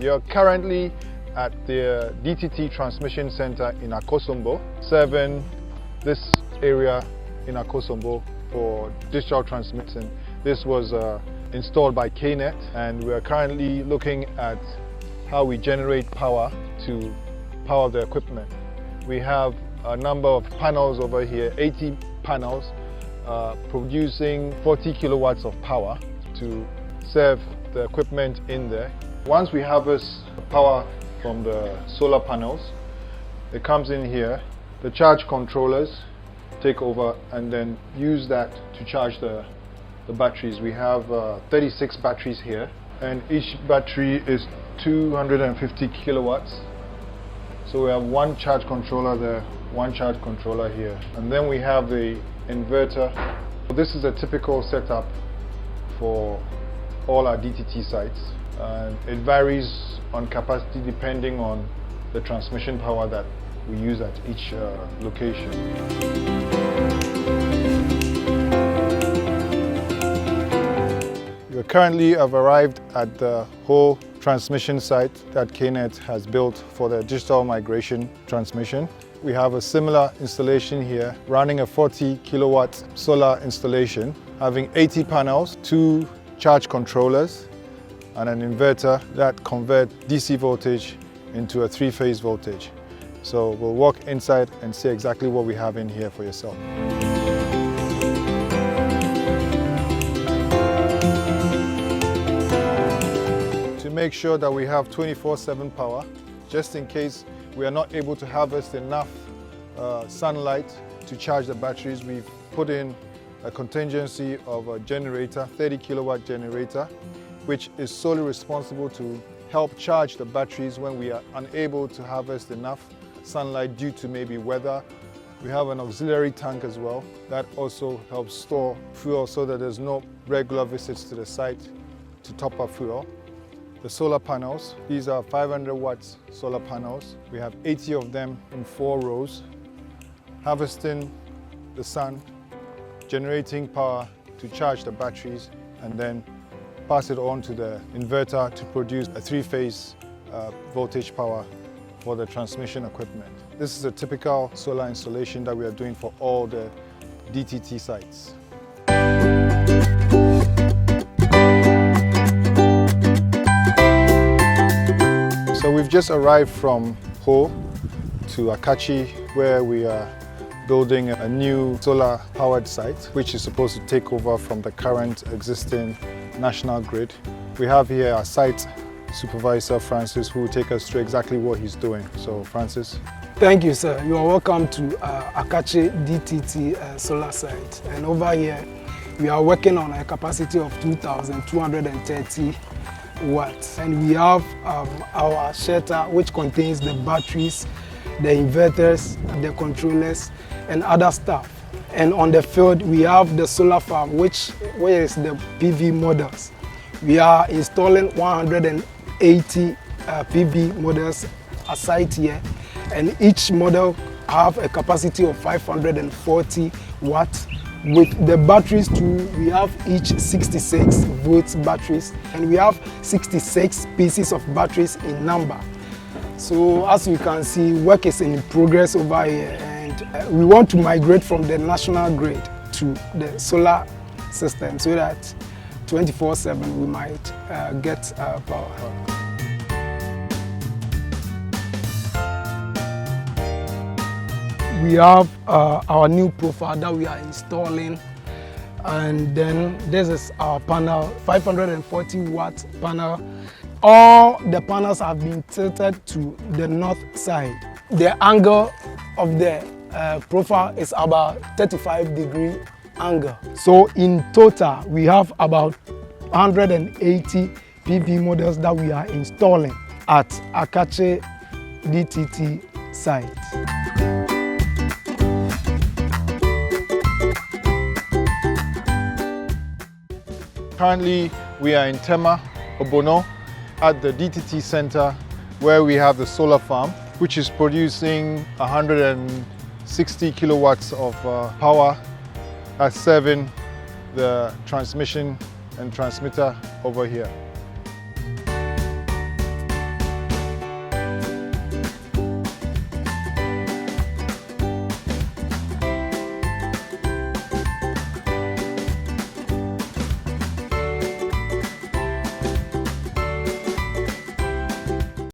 You're currently at the DTT Transmission Center in Akosombo, serving this area in Akosombo for digital transmission. This was installed by KNET, and we are currently looking at how we generate power to power the equipment. We have a number of panels over here, 80 panels, producing 40 kilowatts of power to serve the equipment in there. Once we harvest power from the solar panels, it comes in here. The charge controllers take over and then use that to charge the batteries. We have 36 batteries here, and each battery is 250 kilowatts. So we have one charge controller there, one charge controller here, and then we have the inverter. This is a typical setup for all our DTT sites, and it varies on capacity depending on the transmission power that we use at each location. We currently have arrived at the whole transmission site that KNET has built for the digital migration transmission. We have a similar installation here, running a 40 kilowatt solar installation, having 80 panels, 2 charge controllers, and an inverter that converts DC voltage into a 3-phase voltage. So we'll walk inside and see exactly what we have in here for yourself. To make sure that we have 24/7 power, just in case we are not able to harvest enough sunlight to charge the batteries, we've put in a contingency of a generator, 30 kilowatt generator, which is solely responsible to help charge the batteries when we are unable to harvest enough sunlight due to maybe weather. We have an auxiliary tank as well that also helps store fuel so that there's no regular visits to the site to top up fuel. The solar panels, these are 500 watts solar panels. We have 80 of them in 4 rows, harvesting the sun, generating power to charge the batteries, and then pass it on to the inverter to produce a 3-phase voltage power for the transmission equipment. This is a typical solar installation that we are doing for all the DTT sites. So we've just arrived from Ho to Akachi, where we are building a new solar powered site, which is supposed to take over from the current existing national grid. We have here our site supervisor, Francis, who will take us through exactly what he's doing. So, Francis. Thank you, sir. You are welcome to Akachi DTT solar site. And over here, we are working on a capacity of 2,230 watts. And we have our shelter, which contains the batteries, the inverters, the controllers, and other stuff. And on the field, we have the solar farm, which is the PV models. We are installing 180 PV models a site here, and each model have a capacity of 540 watts. With the batteries too, we have each 66 volts batteries, and we have 66 pieces of batteries in number. So as you can see, work is in progress over here, and we want to migrate from the national grid to the solar system so that 24/7 we might get power. We have our new profile that we are installing, and then this is our panel, 540 watt panel. All the panels have been tilted to the north side. The angle of the profile is about 35-degree angle. So in total, we have about 180 PV models that we are installing at Akachi DTT site. Currently, we are in Tema, Obono, at the DTT Center, where we have the solar farm, which is producing 160 kilowatts of power that's serving the transmission and transmitter over here.